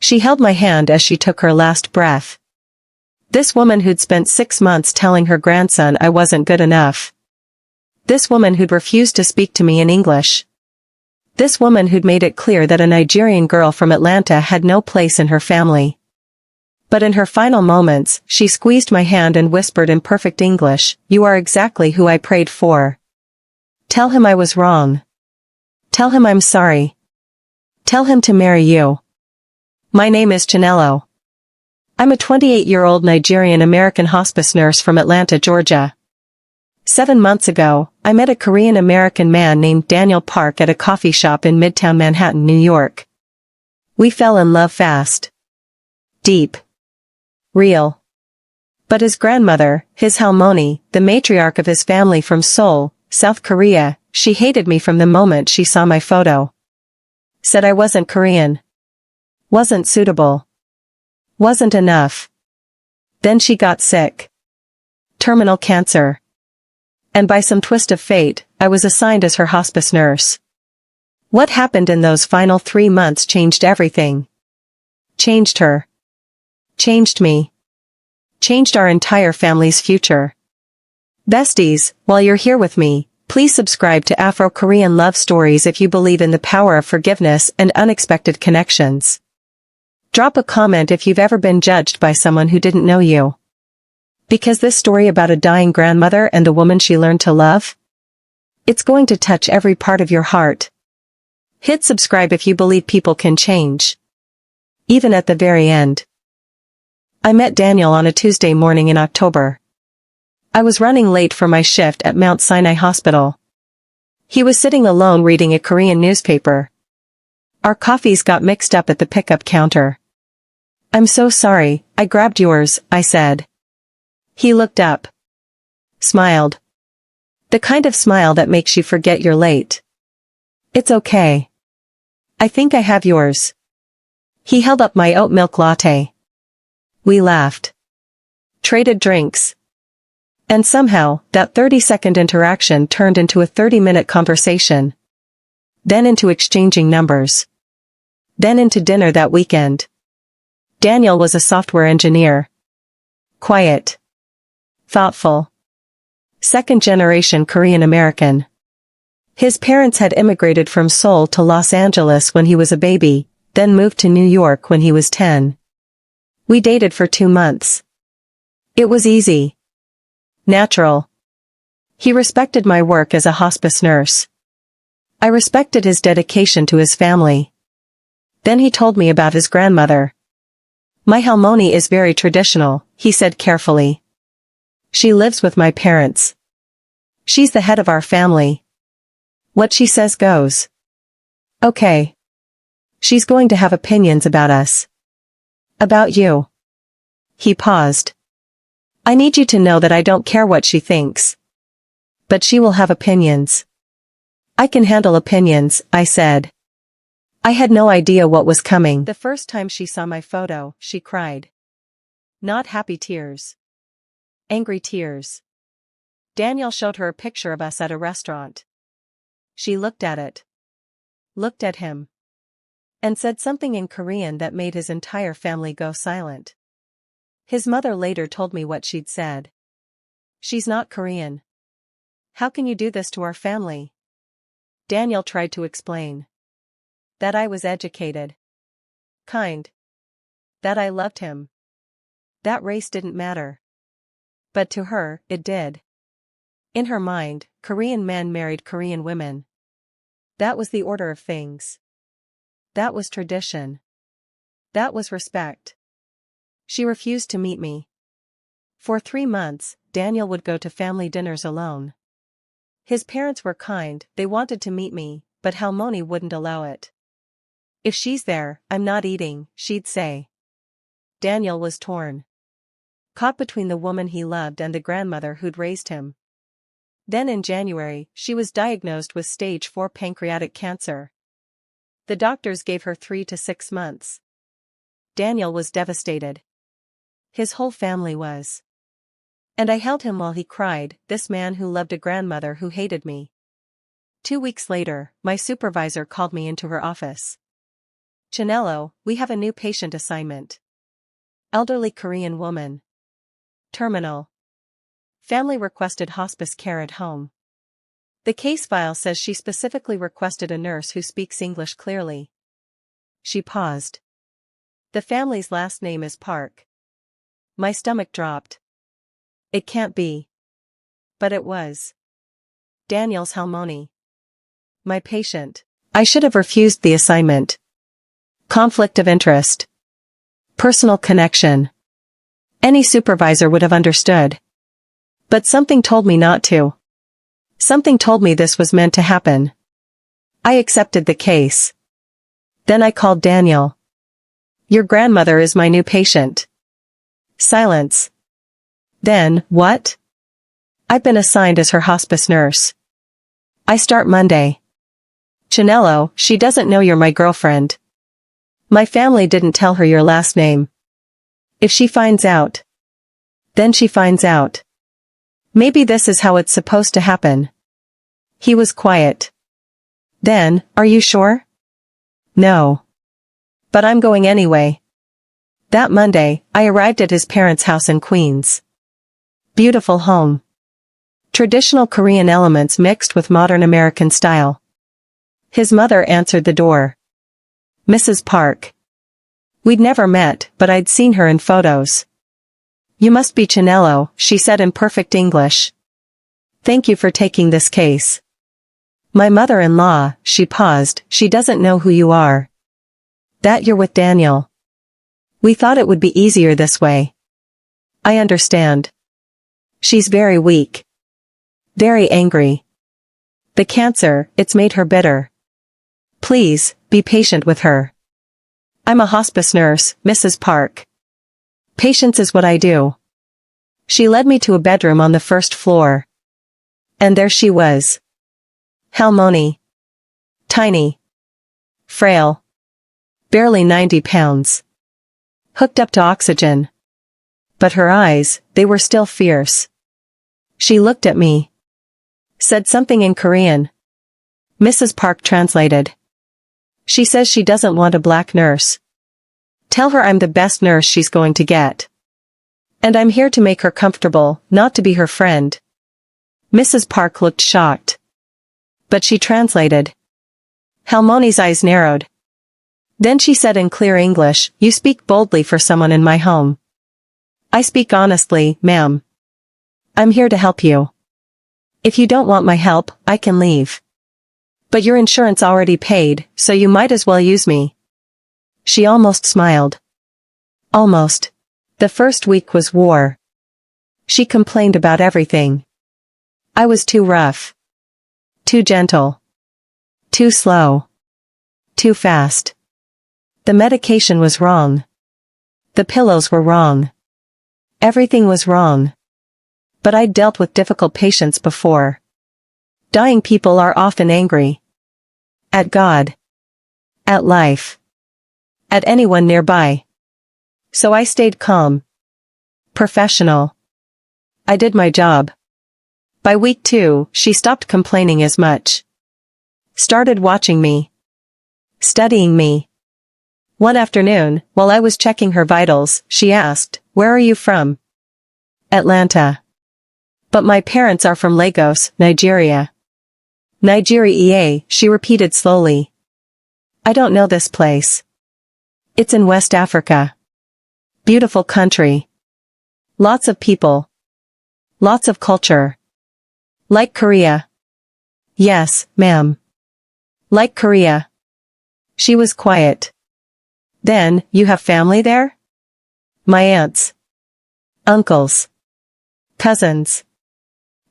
She held my hand as she took her last breath. This woman who'd spent 6 months telling her grandson I wasn't good enough. This woman who'd refused to speak to me in English. This woman who'd made it clear that a Nigerian girl from Atlanta had no place in her family. But in her final moments, she squeezed my hand and whispered in perfect English, "You are exactly who I prayed for. Tell him I was wrong. Tell him I'm sorry. Tell him to marry you. My name is Chinelo. I'm a 28-year-old Nigerian-American hospice nurse from Atlanta, Georgia. 7 months ago, I met a Korean-American man named Daniel Park at a coffee shop in Midtown Manhattan, New York. We fell in love fast. Deep. Real. But his grandmother, his Halmoni, the matriarch of his family from Seoul, South Korea, she hated me from the moment she saw my photo. Said I wasn't Korean. Wasn't suitable. Wasn't enough. Then she got sick. Terminal cancer. And by some twist of fate, I was assigned as her hospice nurse. What happened in those final 3 months changed everything. Changed her. Changed me. Changed our entire family's future. Besties, while you're here with me, please subscribe to Afro-Korean Love Stories if you believe in the power of forgiveness and unexpected connections. Drop a comment if you've ever been judged by someone who didn't know you. Because this story about a dying grandmother and the woman she learned to love? It's going to touch every part of your heart. Hit subscribe if you believe people can change. Even at the very end. I met Daniel on a Tuesday morning in October. I was running late for my shift at Mount Sinai Hospital. He was sitting alone reading a Korean newspaper. Our coffees got mixed up at the pickup counter. "I'm so sorry, I grabbed yours," I said. He looked up. Smiled. The kind of smile that makes you forget you're late. "It's okay. I think I have yours." He held up my oat milk latte. We laughed. Traded drinks. And somehow, that 30-second interaction turned into a 30-minute conversation. Then into exchanging numbers. Then into dinner that weekend. Daniel was a software engineer. Quiet. Thoughtful. Second-generation Korean-American. His parents had immigrated from Seoul to Los Angeles when he was a baby, then moved to New York when he was 10. We dated for 2 months. It was easy. Natural. He respected my work as a hospice nurse. I respected his dedication to his family. Then he told me about his grandmother. "My Halmoni is very traditional," he said carefully. "She lives with my parents. She's the head of our family. What she says goes. Okay. She's going to have opinions about us. About you." He paused. "I need you to know that I don't care what she thinks. But she will have opinions." "I can handle opinions," I said. I had no idea what was coming. The first time she saw my photo, she cried. Not happy tears. Angry tears. Daniel showed her a picture of us at a restaurant. She looked at it. Looked at him. And said something in Korean that made his entire family go silent. His mother later told me what she'd said. "She's not Korean. How can you do this to our family?" Daniel tried to explain. That I was educated. Kind. That I loved him. That race didn't matter. But to her, it did. In her mind, Korean men married Korean women. That was the order of things. That was tradition. That was respect. She refused to meet me. For 3 months, Daniel would go to family dinners alone. His parents were kind, they wanted to meet me, but Halmoni wouldn't allow it. "If she's there, I'm not eating," she'd say. Daniel was torn. Caught between the woman he loved and the grandmother who'd raised him. Then in January, she was diagnosed with stage 4 pancreatic cancer. The doctors gave her 3 to 6 months. Daniel was devastated. His whole family was. And I held him while he cried, this man who loved a grandmother who hated me. 2 weeks later, my supervisor called me into her office. Chinelo, we have a new patient assignment. Elderly Korean woman. Terminal. Family requested hospice care at home. The case file says she specifically requested a nurse who speaks English clearly. She paused. The family's last name is Park. My stomach dropped. It can't be. But it was. Daniel's Halmoni. My patient. I should have refused the assignment. Conflict of interest. Personal connection. Any supervisor would have understood. But something told me not to. Something told me this was meant to happen. I accepted the case. Then I called Daniel. Your grandmother is my new patient. Silence. Then, what? I've been assigned as her hospice nurse. I start Monday. Chinelo, she doesn't know you're my girlfriend. My family didn't tell her your last name. If she finds out. Then she finds out. Maybe this is how it's supposed to happen. He was quiet. Then, are you sure? No. But I'm going anyway. That Monday, I arrived at his parents' house in Queens. Beautiful home. Traditional Korean elements mixed with modern American style. His mother answered the door. Mrs. Park. We'd never met, but I'd seen her in photos. You must be Chinelo, she said in perfect English. Thank you for taking this case. My mother-in-law, she paused, she doesn't know who you are. That you're with Daniel. We thought it would be easier this way. I understand. She's very weak. Very angry. The cancer, it's made her bitter. Please, be patient with her. I'm a hospice nurse, Mrs. Park. Patience is what I do. She led me to a bedroom on the first floor. And there she was. Halmoni. Tiny. Frail. Barely 90 pounds. Hooked up to oxygen. But her eyes, they were still fierce. She looked at me. Said something in Korean. Mrs. Park translated. She says she doesn't want a black nurse. Tell her I'm the best nurse she's going to get. And I'm here to make her comfortable, not to be her friend. Mrs. Park looked shocked. But she translated. Halmoni's eyes narrowed. Then she said in clear English, you speak boldly for someone in my home. I speak honestly, ma'am. I'm here to help you. If you don't want my help, I can leave. But your insurance already paid, so you might as well use me. She almost smiled. Almost. The first week was war. She complained about everything. I was too rough. Too gentle. Too slow. Too fast. The medication was wrong. The pillows were wrong. Everything was wrong. But I'd dealt with difficult patients before. Dying people are often angry. At God. At life. At anyone nearby. So I stayed calm. Professional. I did my job. By week 2, she stopped complaining as much. Started watching me. Studying me. One afternoon, while I was checking her vitals, she asked, "Where are you from?" Atlanta. But my parents are from Lagos, Nigeria. Nigeria, she repeated slowly. I don't know this place. It's in West Africa. Beautiful country. Lots of people. Lots of culture. Like Korea. Yes, ma'am. Like Korea. She was quiet. Then, you have family there? My aunts. Uncles. Cousins.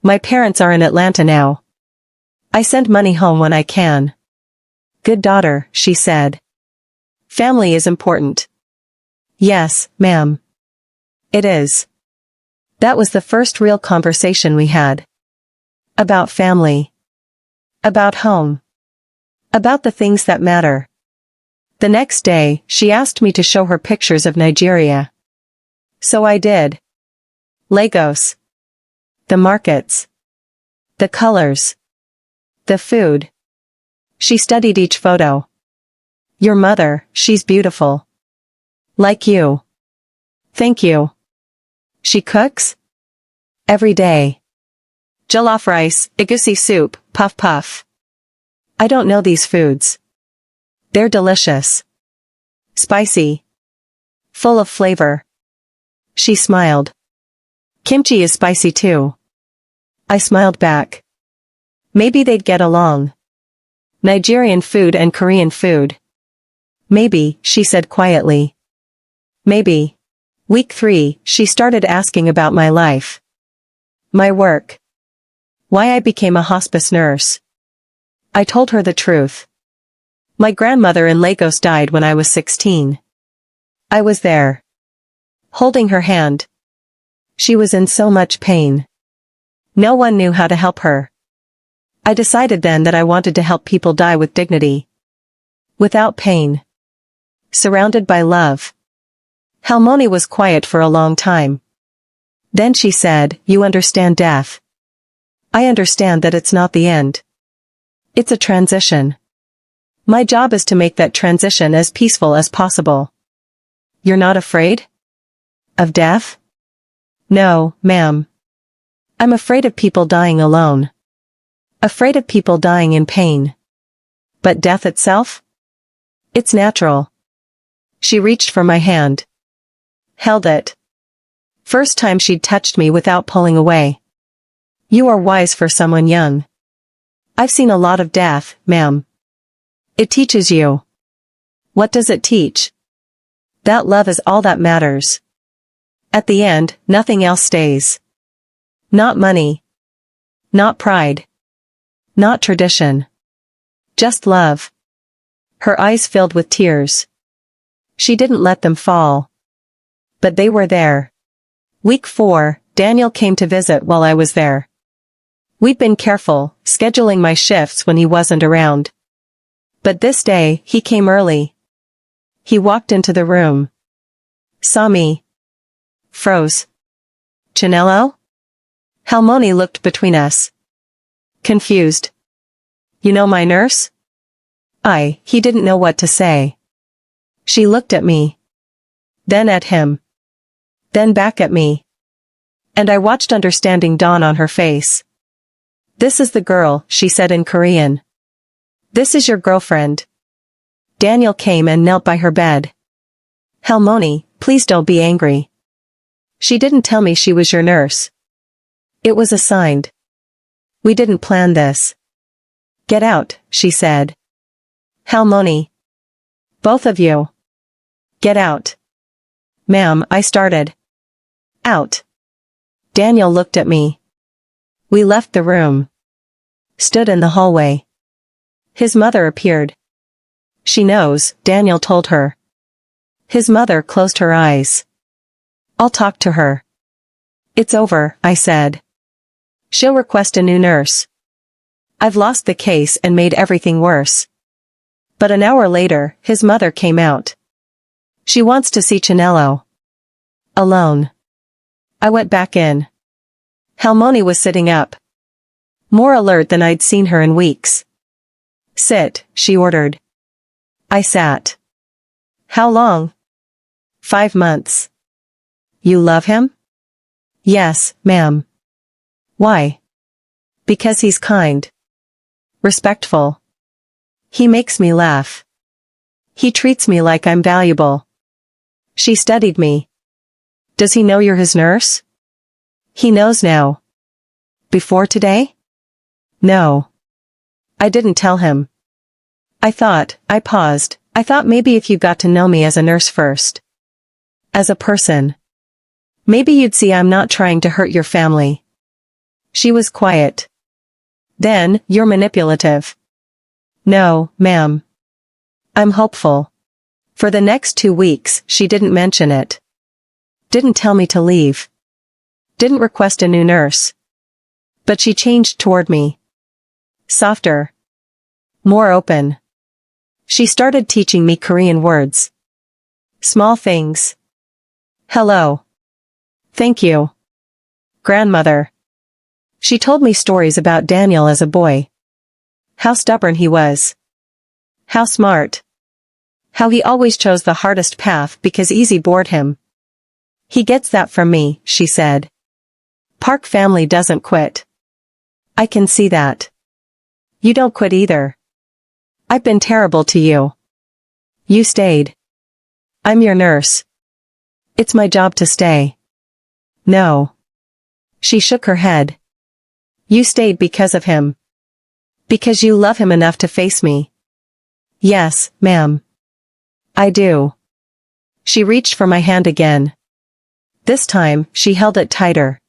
My parents are in Atlanta now. I send money home when I can. Good daughter, she said. Family is important. Yes, ma'am. It is. That was the first real conversation we had. About family. About home. About the things that matter. The next day, she asked me to show her pictures of Nigeria. So I did. Lagos. The markets. The colors. The food. She studied each photo. Your mother, she's beautiful. Like you. Thank you. She cooks? Every day. Jollof rice, egusi soup, puff puff. I don't know these foods. They're delicious. Spicy. Full of flavor. She smiled. Kimchi is spicy too. I smiled back. Maybe they'd get along. Nigerian food and Korean food. Maybe, she said quietly. Maybe. Week 3, she started asking about my life. My work. Why I became a hospice nurse. I told her the truth. My grandmother in Lagos died when I was 16. I was there. Holding her hand. She was in so much pain. No one knew how to help her. I decided then that I wanted to help people die with dignity. Without pain. Surrounded by love. Halmoni was quiet for a long time. Then she said, "You understand death. I understand that it's not the end. It's a transition. My job is to make that transition as peaceful as possible." You're not afraid? Of death? No, ma'am. I'm afraid of people dying alone. Afraid of people dying in pain. But death itself? It's natural. She reached for my hand. Held it. First time she'd touched me without pulling away. You are wise for someone young. I've seen a lot of death, ma'am. It teaches you. What does it teach? That love is all that matters. At the end, nothing else stays. Not money. Not pride. Not tradition. Just love. Her eyes filled with tears. She didn't let them fall. But they were there. Week 4, Daniel came to visit while I was there. We'd been careful, scheduling my shifts when he wasn't around. But this day, he came early. He walked into the room. Saw me. Froze. Chinello? Halmoni looked between us. Confused. You know my nurse? He didn't know what to say. She looked at me. Then at him. Then back at me. And I watched understanding dawn on her face. This is the girl, she said in Korean. This is your girlfriend. Daniel came and knelt by her bed. Halmoni, please don't be angry. She didn't tell me she was your nurse. It was assigned. We didn't plan this. Get out, she said. Halmoni. Both of you. Get out. Ma'am, I started. Out. Daniel looked at me. We left the room. Stood in the hallway. His mother appeared. She knows, Daniel told her. His mother closed her eyes. I'll talk to her. It's over, I said. She'll request a new nurse. I've lost the case and made everything worse. But an hour later, his mother came out. She wants to see Chinello. Alone. I went back in. Halmoni was sitting up. More alert than I'd seen her in weeks. Sit, she ordered. I sat. How long? 5 months. You love him? Yes, ma'am. Why? Because he's kind. Respectful. He makes me laugh. He treats me like I'm valuable. She studied me. Does he know you're his nurse? He knows now. Before today? No. I didn't tell him. I paused, I thought maybe if you got to know me as a nurse first. As a person. Maybe you'd see I'm not trying to hurt your family. She was quiet. Then, you're manipulative. No, ma'am. I'm hopeful. For the next 2 weeks, she didn't mention it. Didn't tell me to leave. Didn't request a new nurse. But she changed toward me. Softer. More open. She started teaching me Korean words. Small things. Hello. Thank you. Grandmother. She told me stories about Daniel as a boy. How stubborn he was. How smart. How he always chose the hardest path because easy bored him. He gets that from me, she said. Park family doesn't quit. I can see that. You don't quit either. I've been terrible to you. You stayed. I'm your nurse. It's my job to stay. No. She shook her head. You stayed because of him. Because you love him enough to face me. Yes, ma'am. I do. She reached for my hand again. This time, she held it tighter.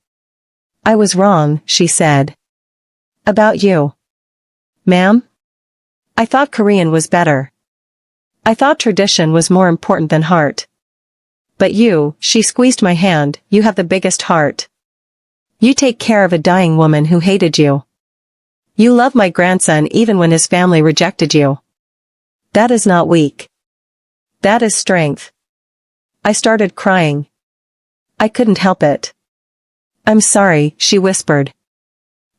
I was wrong, she said. About you. Ma'am? I thought Korean was better. I thought tradition was more important than heart. But you, she squeezed my hand, you have the biggest heart. You take care of a dying woman who hated you. You love my grandson even when his family rejected you. That is not weak. That is strength. I started crying. I couldn't help it. I'm sorry, she whispered.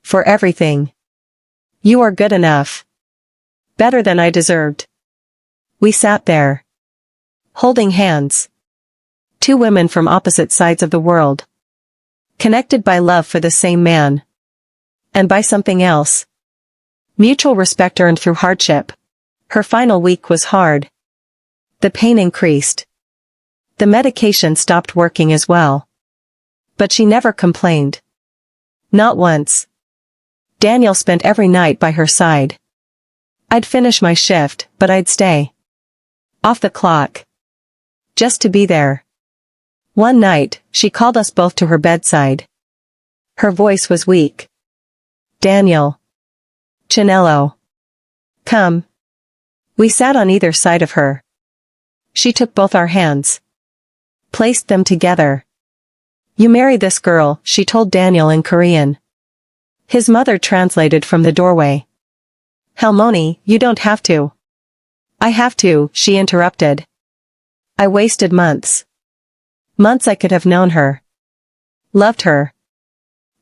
For everything. You are good enough. Better than I deserved. We sat there. Holding hands. Two women from opposite sides of the world. Connected by love for the same man. And by something else. Mutual respect earned through hardship. Her final week was hard. The pain increased. The medication stopped working as well. But she never complained. Not once. Daniel spent every night by her side. I'd finish my shift, but I'd stay. Off the clock. Just to be there. One night, she called us both to her bedside. Her voice was weak. Daniel. Chinelo. Come. We sat on either side of her. She took both our hands. Placed them together. You marry this girl, she told Daniel in Korean. His mother translated from the doorway. Halmoni, you don't have to. I have to, she interrupted. I wasted months. Months I could have known her. Loved her.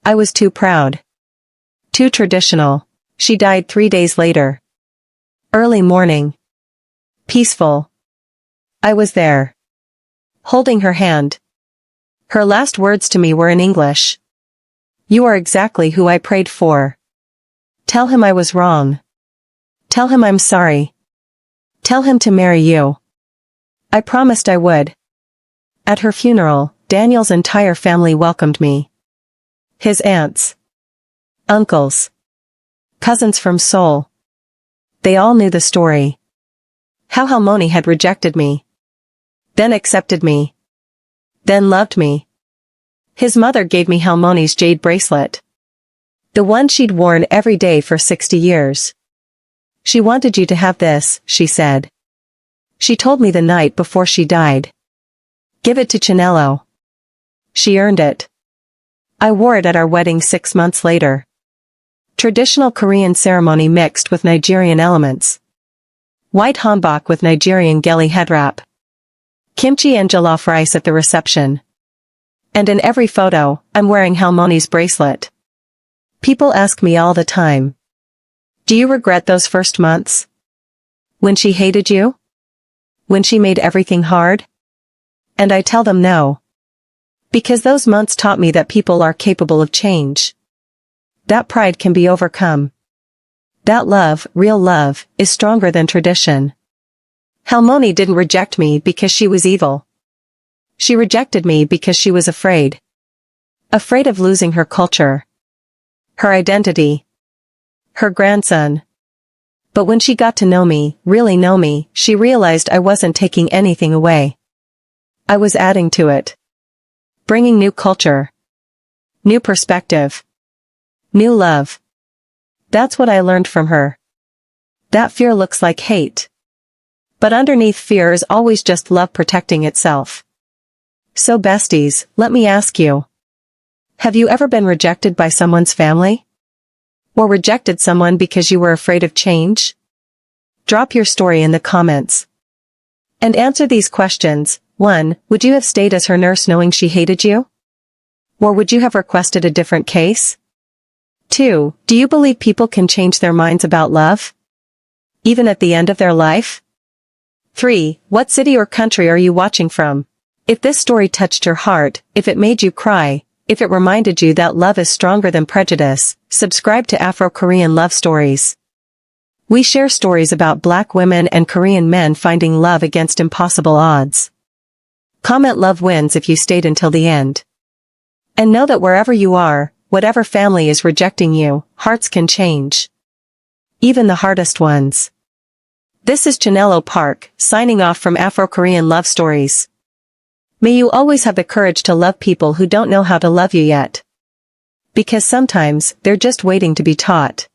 I was too proud. Too traditional. She died 3 days later. Early morning. Peaceful. I was there. Holding her hand. Her last words to me were in English. You are exactly who I prayed for. Tell him I was wrong. Tell him I'm sorry. Tell him to marry you. I promised I would. At her funeral, Daniel's entire family welcomed me. His aunts. Uncles. Cousins from Seoul. They all knew the story. How Halmoni had rejected me. Then accepted me. Then loved me. His mother gave me Halmoni's jade bracelet. The one she'd worn every day for 60 years. She wanted you to have this, she said. She told me the night before she died. Give it to Chinelo. She earned it. I wore it at our wedding 6 months later. Traditional Korean ceremony mixed with Nigerian elements. White hanbok with Nigerian geli head wrap. Kimchi and jollof rice at the reception. And in every photo, I'm wearing Halmoni's bracelet. People ask me all the time. Do you regret those first months? When she hated you? When she made everything hard? And I tell them no. Because those months taught me that people are capable of change. That pride can be overcome. That love, real love, is stronger than tradition. Halmoni didn't reject me because she was evil. She rejected me because she was afraid. Afraid of losing her culture. Her identity. Her grandson. But when she got to know me, really know me, she realized I wasn't taking anything away. I was adding to it. Bringing new culture. New perspective. New love. That's what I learned from her. That fear looks like hate. But underneath fear is always just love protecting itself. So besties, let me ask you. Have you ever been rejected by someone's family? Or rejected someone because you were afraid of change? Drop your story in the comments. And answer these questions. 1. Would you have stayed as her nurse knowing she hated you? Or would you have requested a different case? 2. Do you believe people can change their minds about love? Even at the end of their life? 3. What city or country are you watching from? If this story touched your heart, if it made you cry, if it reminded you that love is stronger than prejudice, subscribe to Afro-Korean Love Stories. We share stories about Black women and Korean men finding love against impossible odds. Comment love wins if you stayed until the end. And know that wherever you are, whatever family is rejecting you, hearts can change. Even the hardest ones. This is Chanelo Park, signing off from Afro-Korean Love Stories. May you always have the courage to love people who don't know how to love you yet. Because sometimes, they're just waiting to be taught.